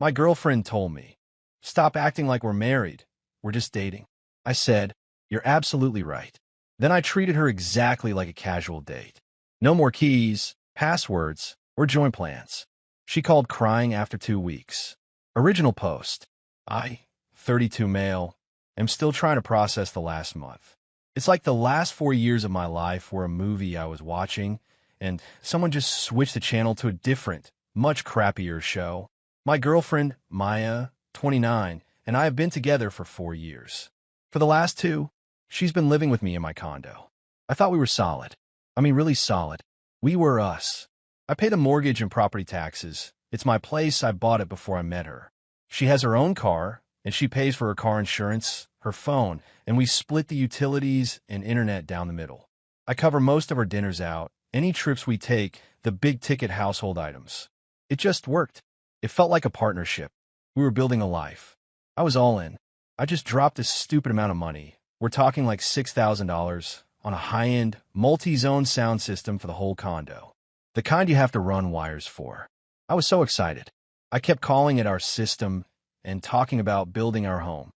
My girlfriend told me, "Stop acting like we're married. We're just dating." I said, "You're absolutely right." Then I treated her exactly like a casual date. No more keys, passwords, or joint plans. She called crying after 2 weeks. Original post. I, 32 male, am still trying to process the last month. It's like the last 4 years of my life were a movie I was watching, and someone just switched the channel to a different, much crappier show. My girlfriend, Maya, 29, and I have been together for 4 years. For the last 2, she's been living with me in my condo. I thought we were solid. I mean, really solid. We were us. I pay the mortgage and property taxes. It's my place. I bought it before I met her. She has her own car, and she pays for her car insurance, her phone, and we split the utilities and internet down the middle. I cover most of our dinners out, any trips we take, the big-ticket household items. It just worked. It felt like a partnership. We were building a life. I was all in. I just dropped a stupid amount of money. We're talking like $6,000 on a high-end, multi-zone sound system for the whole condo. The kind you have to run wires for. I was so excited. I kept calling it our system and talking about building our home.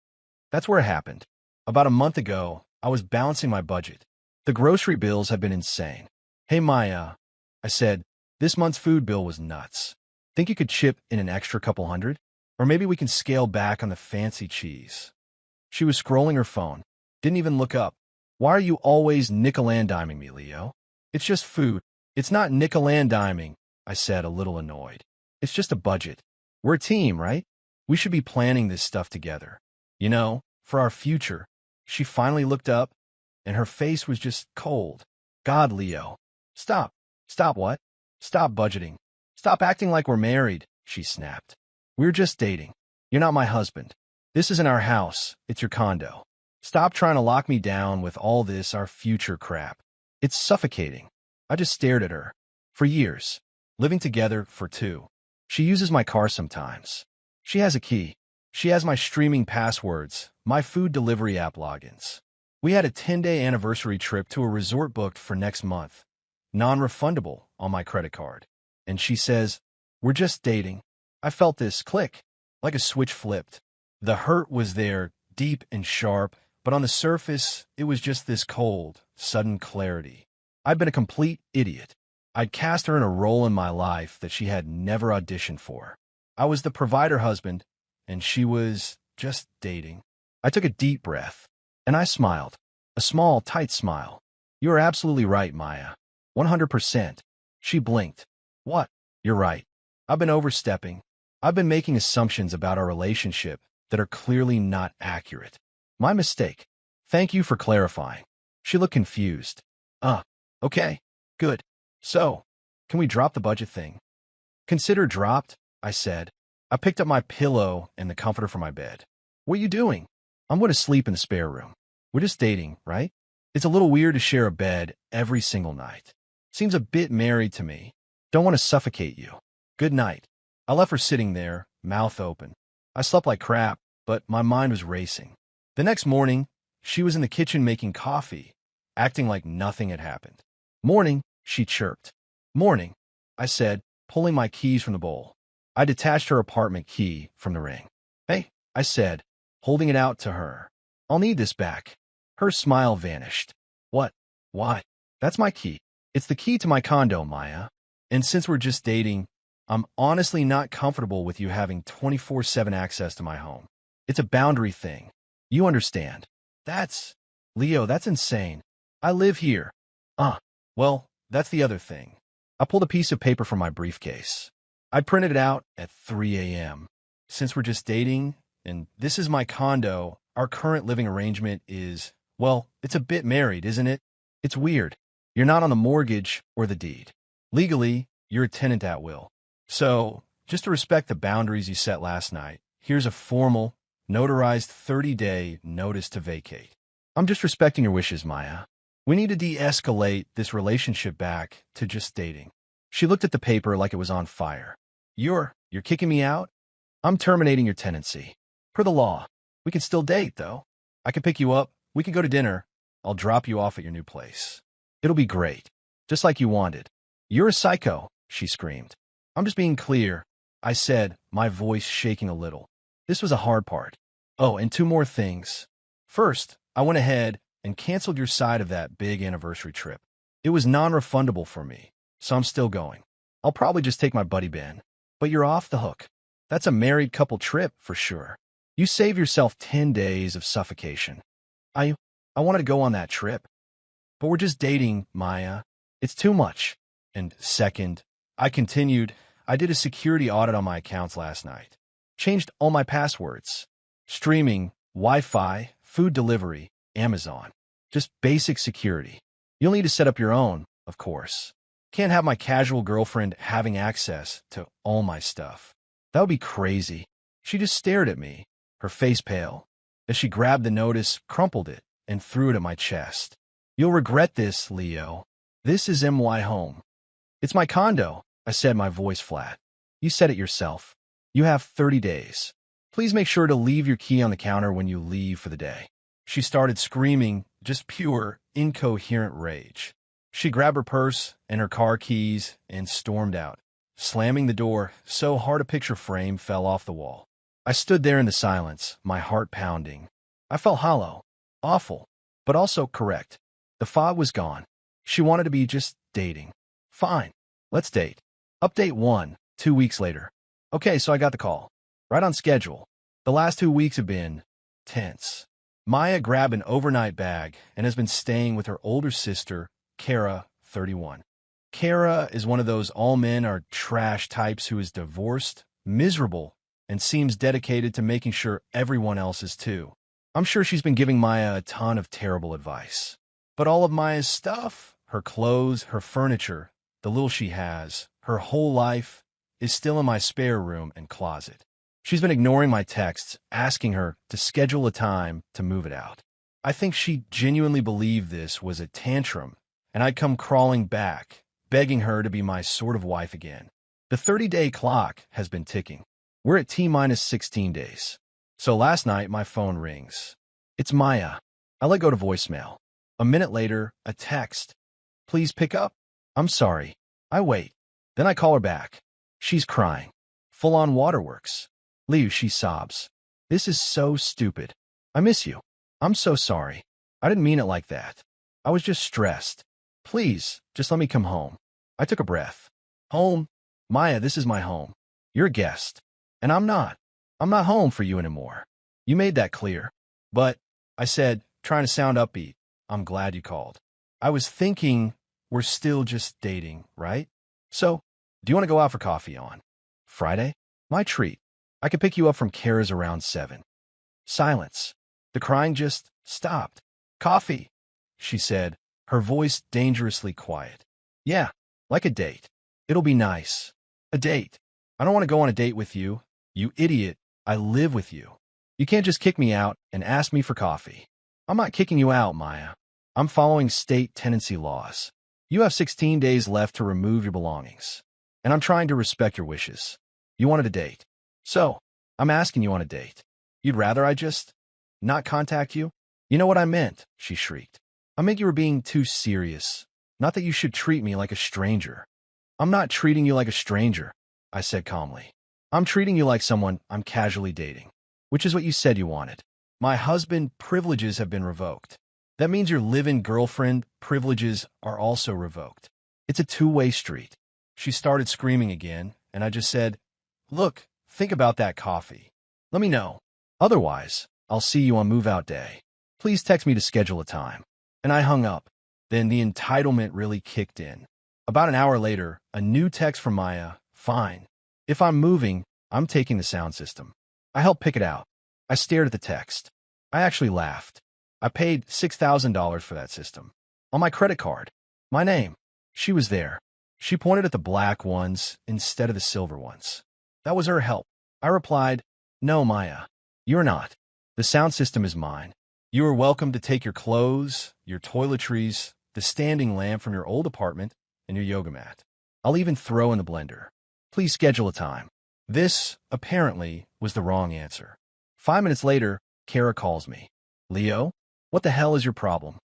That's where it happened. About a month ago, I was balancing my budget. The grocery bills had been insane. "Hey, Maya," I said, "this month's food bill was nuts. Think you could chip in an extra couple hundred? Or maybe we can scale back on the fancy cheese." She was scrolling her phone. Didn't even look up. "Why are you always nickel-and-diming me, Leo? It's just food." "It's not nickel-and-diming," I said, a little annoyed. "It's just a budget. We're a team, right? We should be planning this stuff together. You know, for our future." She finally looked up, and her face was just cold. "God, Leo. Stop." "Stop what?" "Stop budgeting. Stop acting like we're married," she snapped. "We're just dating. You're not my husband. This isn't our house. It's your condo. Stop trying to lock me down with all this our future crap. It's suffocating." I just stared at her. For years. Living together for 2. She uses my car sometimes. She has a key. She has my streaming passwords, my food delivery app logins. We had a 10-day anniversary trip to a resort booked for next month. Non-refundable on my credit card. And she says, "We're just dating." I felt this click, like a switch flipped. The hurt was there, deep and sharp, but on the surface, it was just this cold, sudden clarity. I'd been a complete idiot. I'd cast her in a role in my life that she had never auditioned for. I was the provider husband, and she was just dating. I took a deep breath, and I smiled. A small, tight smile. "You are absolutely right, Maya. 100%. She blinked. "What?" "You're right. I've been overstepping. I've been making assumptions about our relationship that are clearly not accurate. My mistake. Thank you for clarifying." She looked confused. Okay. Good. So, can we drop the budget thing?" "Consider dropped," I said. I picked up my pillow and the comforter from my bed. "What are you doing?" "I'm going to sleep in the spare room. We're just dating, right? It's a little weird to share a bed every single night. Seems a bit married to me. Don't want to suffocate you. Good night." I left her sitting there, mouth open. I slept like crap, but my mind was racing. The next morning, she was in the kitchen making coffee, acting like nothing had happened. "Morning," she chirped. "Morning," I said, pulling my keys from the bowl. I detached her apartment key from the ring. "Hey," I said, holding it out to her. "I'll need this back." Her smile vanished. "What? Why?" "That's my key. It's the key to my condo, Maya. And since we're just dating, I'm honestly not comfortable with you having 24/7 access to my home. It's a boundary thing. You understand." Leo, that's insane. I live here." Well, that's the other thing." I pulled a piece of paper from my briefcase. I printed it out at 3 a.m. "Since we're just dating, and this is my condo, our current living arrangement is, well, it's a bit married, isn't it? It's weird. You're not on the mortgage or the deed. Legally, you're a tenant at will. So, just to respect the boundaries you set last night, here's a formal, notarized 30-day notice to vacate. I'm just respecting your wishes, Maya. We need to de-escalate this relationship back to just dating." She looked at the paper like it was on fire. You're kicking me out? I'm terminating your tenancy. Per the law. We can still date, though. I can pick you up. We can go to dinner. I'll drop you off at your new place. It'll be great. Just like you wanted." "You're a psycho," she screamed. "I'm just being clear. I said, my voice shaking a little. This was a hard part. Oh, and two more things. First, I went ahead and canceled your side of that big anniversary trip. It was non-refundable for me, so I'm still going. I'll probably just take my buddy Ben. But you're off the hook. That's a married couple trip for sure. You save yourself 10 days of suffocation. I wanted to go on that trip. But we're just dating, Maya. It's too much. And second, I continued, I did a security audit on my accounts last night. Changed all my passwords. Streaming, Wi-Fi, food delivery, Amazon. Just basic security. You'll need to set up your own, of course. Can't have my casual girlfriend having access to all my stuff. That would be crazy. She just stared at me, her face pale, as she grabbed the notice, crumpled it, and threw it at my chest. You'll regret this, Leo. This is my home. It's my condo, I said, my voice flat. You said it yourself. You have 30 days. Please make sure to leave your key on the counter when you leave for the day. She started screaming, just pure, incoherent rage. She grabbed her purse and her car keys and stormed out, slamming the door so hard a picture frame fell off the wall. I stood there in the silence, my heart pounding. I felt hollow, awful, but also correct. The fog was gone. She wanted to be just dating. Fine, let's date. Update 1, 2 weeks later. Okay, so I got the call. Right on schedule. The last 2 weeks have been tense. Maya grabbed an overnight bag and has been staying with her older sister, Kara, 31. Kara is one of those all men are trash types who is divorced, miserable, and seems dedicated to making sure everyone else is too. I'm sure she's been giving Maya a ton of terrible advice. But all of Maya's stuff, her clothes, her furniture, the little she has, her whole life, is still in my spare room and closet. She's been ignoring my texts, asking her to schedule a time to move it out. I think she genuinely believed this was a tantrum, and I'd come crawling back, begging her to be my sort of wife again. The 30-day clock has been ticking. We're at T-minus 16 days. So last night, my phone rings. It's Maya. I let go to voicemail. A minute later, a text. Please pick up. I'm sorry. I wait. Then I call her back. She's crying. Full-on waterworks. Liu, she sobs. This is so stupid. I miss you. I'm so sorry. I didn't mean it like that. I was just stressed. Please, just let me come home. I took a breath. Home? Maya, this is my home. You're a guest. And I'm not. I'm not home for you anymore. You made that clear. But, I said, trying to sound upbeat, I'm glad you called. I was thinking we're still just dating, right? So, do you want to go out for coffee on Friday? My treat. I could pick you up from Kara's around 7. Silence. The crying just stopped. Coffee, she said, her voice dangerously quiet. Yeah, like a date. It'll be nice. A date. I don't want to go on a date with you. You idiot. I live with you. You can't just kick me out and ask me for coffee. I'm not kicking you out, Maya. I'm following state tenancy laws. You have 16 days left to remove your belongings. And I'm trying to respect your wishes. You wanted a date. So, I'm asking you on a date. You'd rather I just not contact you? You know what I meant, she shrieked. I meant you were being too serious. Not that you should treat me like a stranger. I'm not treating you like a stranger, I said calmly. I'm treating you like someone I'm casually dating, which is what you said you wanted. My husband privileges have been revoked. That means your live-in girlfriend privileges are also revoked. It's a two-way street. She started screaming again, and I just said, look, think about that coffee. Let me know. Otherwise, I'll see you on move-out day. Please text me to schedule a time. And I hung up. Then the entitlement really kicked in. About an hour later, a new text from Maya. Fine. If I'm moving, I'm taking the sound system. I helped pick it out. I stared at the text. I actually laughed. I paid $6,000 for that system. On my credit card. My name. She was there. She pointed at the black ones instead of the silver ones. That was her help. I replied, no, Maya. You're not. The sound system is mine. You are welcome to take your clothes, your toiletries, the standing lamp from your old apartment, and your yoga mat. I'll even throw in the blender. Please schedule a time. This, apparently, was the wrong answer. 5 minutes later, Kara calls me. Leo, what the hell is your problem?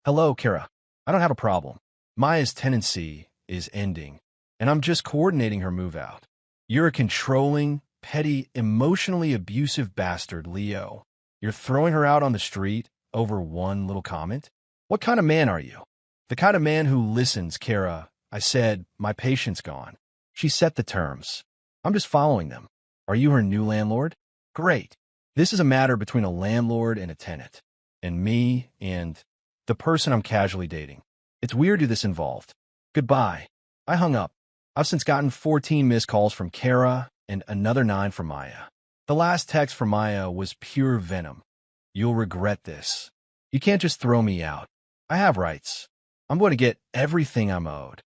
Hello, Kara. I don't have a problem. Maya's tenancy is ending, and I'm just coordinating her move out. You're a controlling, petty, emotionally abusive bastard, Leo. You're throwing her out on the street over one little comment? What kind of man are you? The kind of man who listens, Kara. I said, my patience gone. She set the terms. I'm just following them. Are you her new landlord? Great. This is a matter between a landlord and a tenant. And me and the person I'm casually dating. It's weird who this involved. Goodbye. I hung up. I've since gotten 14 missed calls from Kara and another 9 from Maya. The last text from Maya was pure venom. You'll regret this. You can't just throw me out. I have rights. I'm going to get everything I'm owed.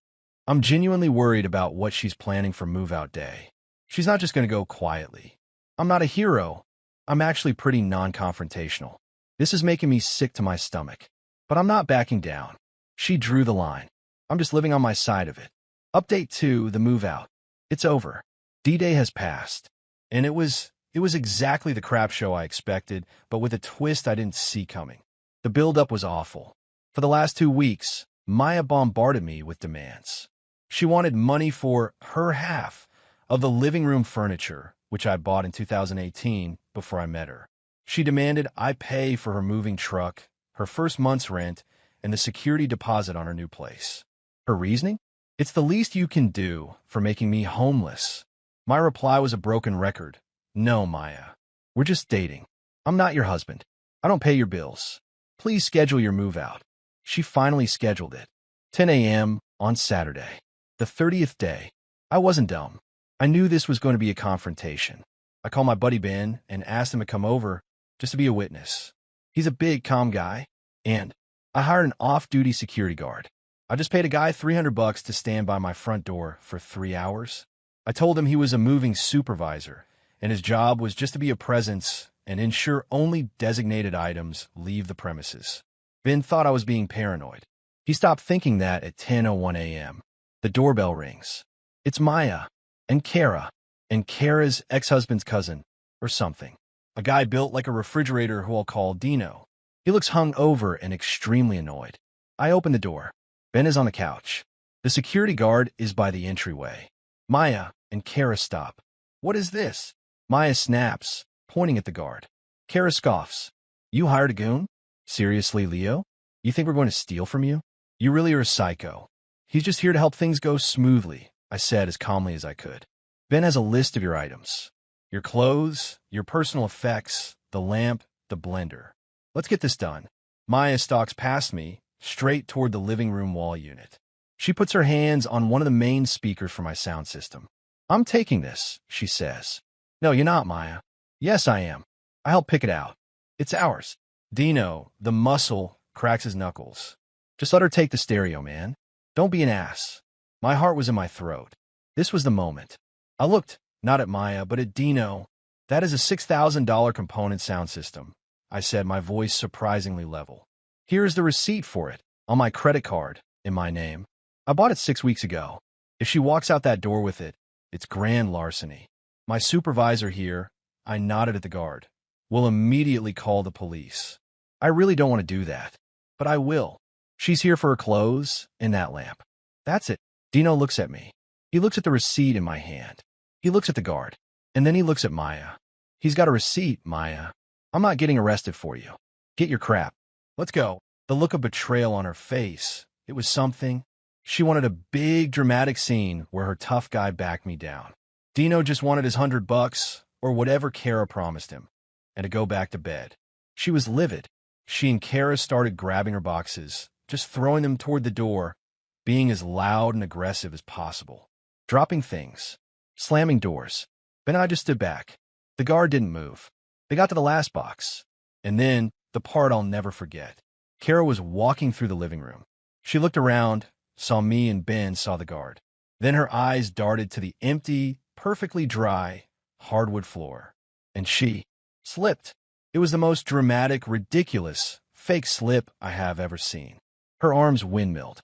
I'm genuinely worried about what she's planning for move-out day. She's not just going to go quietly. I'm not a hero. I'm actually pretty non-confrontational. This is making me sick to my stomach. But I'm not backing down. She drew the line. I'm just living on my side of it. Update 2, the move-out. It's over. D-Day has passed. And it was exactly the crap show I expected, but with a twist I didn't see coming. The build-up was awful. For the last 2 weeks, Maya bombarded me with demands. She wanted money for her half of the living room furniture, which I bought in 2018 before I met her. She demanded I pay for her moving truck, her first month's rent, and the security deposit on her new place. Her reasoning? It's the least you can do for making me homeless. My reply was a broken record. No, Maya. We're just dating. I'm not your husband. I don't pay your bills. Please schedule your move out. She finally scheduled it. 10 a.m. on Saturday. The 30th day. I wasn't dumb. I knew this was going to be a confrontation. I called my buddy Ben and asked him to come over just to be a witness. He's a big, calm guy, and I hired an off-duty security guard. I just paid a guy $300 to stand by my front door for 3 hours. I told him he was a moving supervisor, and his job was just to be a presence and ensure only designated items leave the premises. Ben thought I was being paranoid. He stopped thinking that at 10:01 a.m. The doorbell rings. It's Maya and Kara's ex-husband's cousin, or something. A guy built like a refrigerator who I'll call Dino. He looks hungover and extremely annoyed. I open the door. Ben is on the couch. The security guard is by the entryway. Maya and Kara stop. What is this? Maya snaps, pointing at the guard. Kara scoffs. You hired a goon? Seriously, Leo? You think we're going to steal from you? You really are a psycho. He's just here to help things go smoothly, I said as calmly as I could. Ben has a list of your items. Your clothes, your personal effects, the lamp, the blender. Let's get this done. Maya stalks past me, straight toward the living room wall unit. She puts her hands on one of the main speakers for my sound system. I'm taking this, she says. No, you're not, Maya. Yes, I am. I helped pick it out. It's ours. Dino, the muscle, cracks his knuckles. Just let her take the stereo, man. Don't be an ass. My heart was in my throat. This was the moment. I looked, not at Maya, but at Dino. That is a $6,000 component sound system, I said, my voice surprisingly level. Here's the receipt for it, on my credit card, in my name. I bought it 6 weeks ago. If she walks out that door with it, it's grand larceny. My supervisor here, I nodded at the guard, will immediately call the police. I really don't want to do that, but I will. She's here for her clothes and that lamp. That's it. Dino looks at me. He looks at the receipt in my hand. He looks at the guard, and then he looks at Maya. He's got a receipt, Maya. I'm not getting arrested for you. Get your crap. Let's go. The look of betrayal on her face. It was something. She wanted a big, dramatic scene where her tough guy backed me down. Dino just wanted his $100, or whatever Kara promised him, and to go back to bed. She was livid. She and Kara started grabbing her boxes, just throwing them toward the door, being as loud and aggressive as possible. Dropping things. Slamming doors. Ben and I just stood back. The guard didn't move. They got to the last box. And then, the part I'll never forget. Kara was walking through the living room. She looked around, saw me, and Ben saw the guard. Then her eyes darted to the empty, perfectly dry, hardwood floor. And she slipped. It was the most dramatic, ridiculous, fake slip I have ever seen. Her arms windmilled.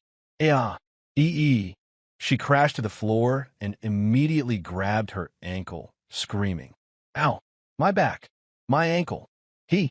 She crashed to the floor and immediately grabbed her ankle, screaming. Ow, my back, my ankle. He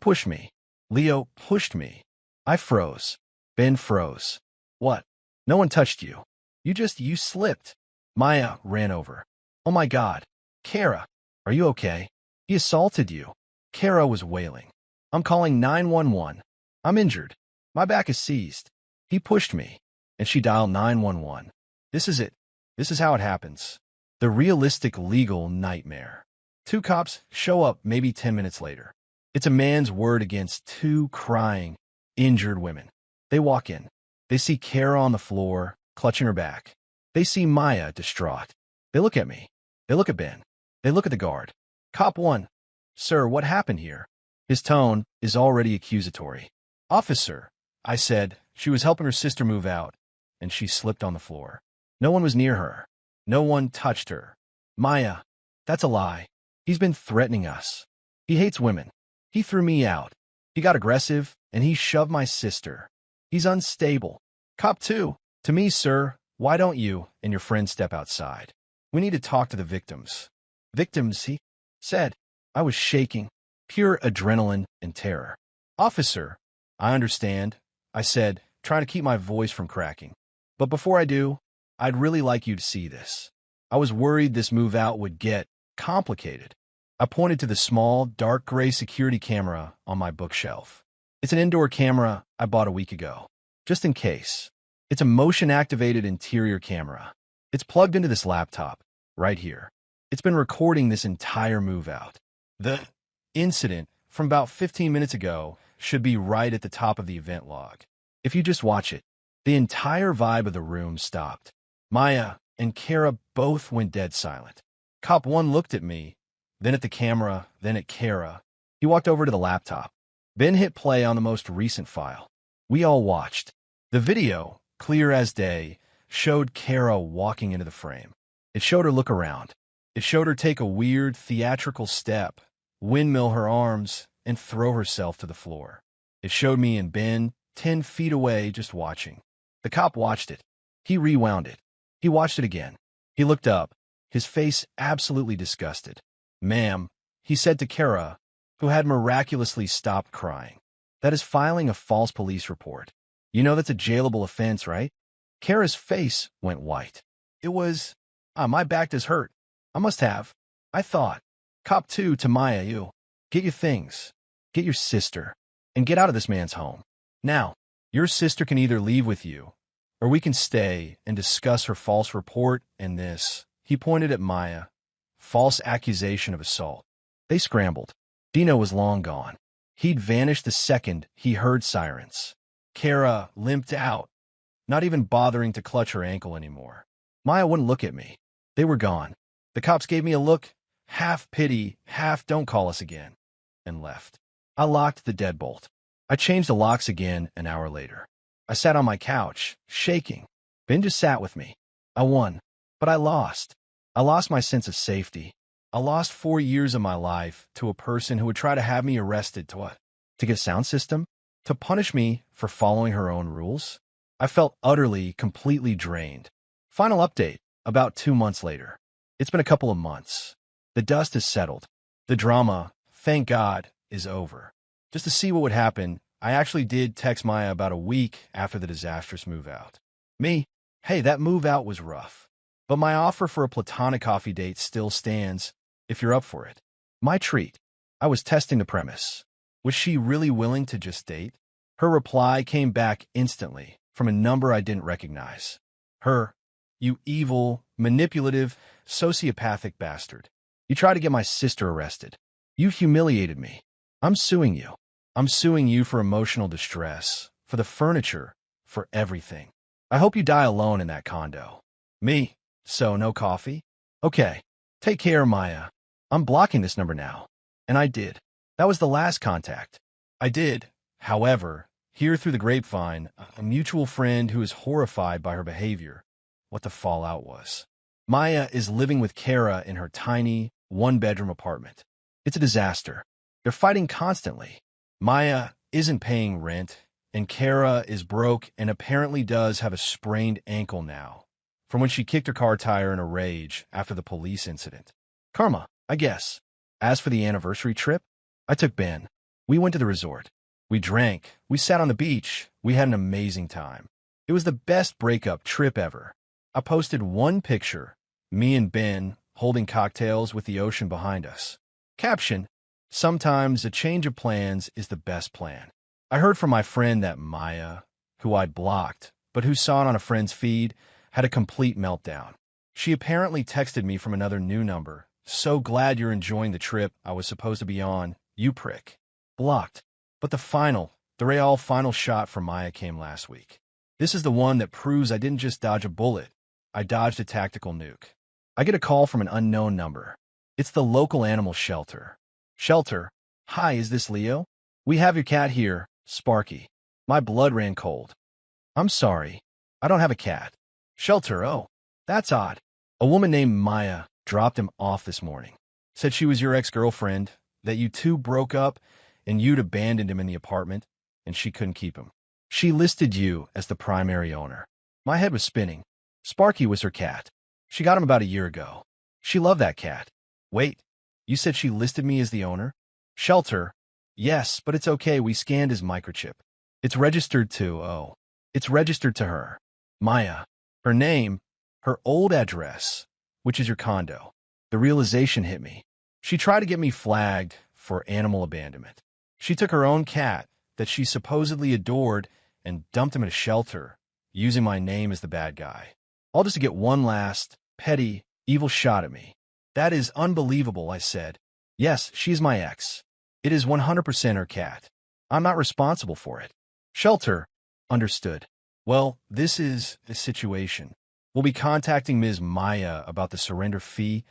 pushed me. Leo pushed me. I froze. Ben froze. What? No one touched you. You slipped. Maya ran over. "Oh my God. Kara, are you okay? He assaulted you." Kara was wailing. "I'm calling 911. I'm injured. My back is seized. He pushed me." And she dialed 911. This is it. This is how it happens. The realistic legal nightmare. Two cops show up maybe 10 minutes later. It's a man's word against two crying, injured women. They walk in. They see Kara on the floor, clutching her back. They see Maya, distraught. They look at me. They look at Ben. They look at the guard. Cop 1. "Sir, what happened here?" His tone is already accusatory. "Officer," I said, "she was helping her sister move out, and she slipped on the floor. No one was near her. No one touched her." "Maya, that's a lie. He's been threatening us. He hates women. He threw me out. He got aggressive, and he shoved my sister. He's unstable." Cop 2. "To me, sir, why don't you and your friend step outside? We need to talk to the victims." "Victims," he said. I was shaking, pure adrenaline and terror. "Officer, I understand," I said, trying to keep my voice from cracking. "But before I do, I'd really like you to see this." I was worried this move out would get complicated. I pointed to the small, dark gray security camera on my bookshelf. It's an indoor camera I bought a week ago, just in case. It's a motion-activated interior camera. It's plugged into this laptop, right here. It's been recording this entire move out. The incident from about 15 minutes ago should be right at the top of the event log. If you just watch it, the entire vibe of the room stopped. Maya and Kara both went dead silent. Cop 1 looked at me, then at the camera, then at Kara. He walked over to the laptop. Ben hit play on the most recent file. We all watched. The video, clear as day, showed Kara walking into the frame. It showed her look around. It showed her take a weird, theatrical step, windmill her arms, and throw herself to the floor. It showed me and Ben 10 feet away just watching. The cop watched it. He rewound it. He watched it again. He looked up, his face absolutely disgusted. "Ma'am," he said to Kara, who had miraculously stopped crying, "that is filing a false police report. You know that's a jailable offense, right?" Kara's face went white. It was, my back does hurt. I must have. I thought. Cop 2 to Maya, "You. Get your things. Get your sister. And get out of this man's home. Now, your sister can either leave with you, or we can stay and discuss her false report and this." He pointed at Maya. "False accusation of assault." They scrambled. Dino was long gone. He'd vanished the second he heard sirens. Kara limped out, not even bothering to clutch her ankle anymore. Maya wouldn't look at me. They were gone. The cops gave me a look, half pity, half "don't call us again," and left. I locked the deadbolt. I changed the locks again an hour later. I sat on my couch, shaking. Ben just sat with me. I won, but I lost. I lost my sense of safety. I lost 4 years of my life to a person who would try to have me arrested to what? To get a sound system? To punish me for following her own rules? I felt utterly, completely drained. Final update, about 2 months later. It's been a couple of months. The dust has settled. The drama, thank God, is over. Just to see what would happen, I actually did text Maya about a week after the disastrous move out. Me, "Hey, that move out was rough, but my offer for a platonic coffee date still stands if you're up for it." My treat. I was testing the premise. Was she really willing to just date? Her reply came back instantly from a number I didn't recognize. "You evil, manipulative, sociopathic bastard. You tried to get my sister arrested. You humiliated me. I'm suing you. I'm suing you for emotional distress, for the furniture, for everything. I hope you die alone in that condo." Me, "So no coffee? Okay. Take care, Maya. I'm blocking this number now." And I did. That was the last contact. I did, however, hear through the grapevine a mutual friend who is horrified by her behavior. What the fallout was. Maya is living with Kara in her tiny, one-bedroom apartment. It's a disaster. They're fighting constantly. Maya isn't paying rent, and Kara is broke and apparently does have a sprained ankle now, from when she kicked her car tire in a rage after the police incident. Karma, I guess. As for the anniversary trip, I took Ben. We went to the resort. We drank. We sat on the beach. We had an amazing time. It was the best breakup trip ever. I posted one picture, me and Ben, holding cocktails with the ocean behind us. Caption: sometimes a change of plans is the best plan. I heard from my friend that Maya, who I'd blocked, but who saw it on a friend's feed, had a complete meltdown. She apparently texted me from another new number. So glad you're enjoying the trip I was supposed to be on, you prick. Blocked. But the real final shot from Maya came last week. This is the one that proves I didn't just dodge a bullet. I dodged a tactical nuke. I get a call from an unknown number. It's the local animal shelter. Shelter: hi, is this Leo? We have your cat here, Sparky. My blood ran cold. I'm sorry. I don't have a cat. Shelter: oh, that's odd. A woman named Maya dropped him off this morning. Said she was your ex-girlfriend, that you two broke up, and you'd abandoned him in the apartment, and she couldn't keep him. She listed you as the primary owner. My head was spinning. Sparky was her cat. She got him about a year ago. She loved that cat. Wait, you said she listed me as the owner? Shelter: yes, but it's okay, we scanned his microchip. It's registered to her. Maya. Her name, her old address, which is your condo. The realization hit me. She tried to get me flagged for animal abandonment. She took her own cat that she supposedly adored and dumped him at a shelter, using my name as the bad guy. All just to get one last, petty, evil shot at me. That is unbelievable, I said. Yes, she's my ex. It is 100% her cat. I'm not responsible for it. Shelter: understood. Well, this is the situation. We'll be contacting Ms. Maya about the surrender fee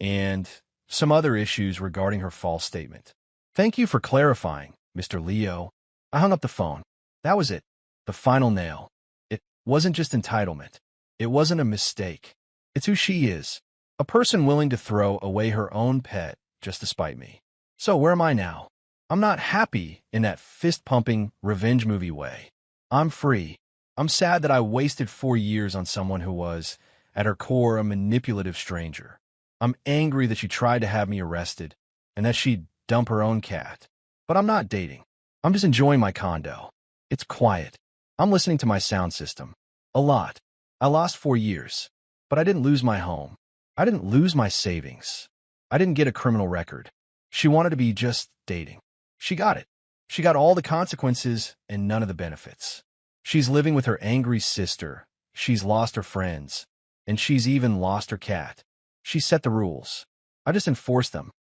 and some other issues regarding her false statement. Thank you for clarifying, Mr. Leo. I hung up the phone. That was it. The final nail. It wasn't just entitlement. It wasn't a mistake. It's who she is. A person willing to throw away her own pet just to spite me. So where am I now? I'm not happy in that fist-pumping revenge movie way. I'm free. I'm sad that I wasted 4 years on someone who was, at her core, a manipulative stranger. I'm angry that she tried to have me arrested and that she'd dump her own cat. But I'm not dating. I'm just enjoying my condo. It's quiet. I'm listening to my sound system. A lot. I lost 4 years. But I didn't lose my home. I didn't lose my savings. I didn't get a criminal record. She wanted to be just dating. She got it. She got all the consequences and none of the benefits. She's living with her angry sister. She's lost her friends. And she's even lost her cat. She set the rules. I just enforced them.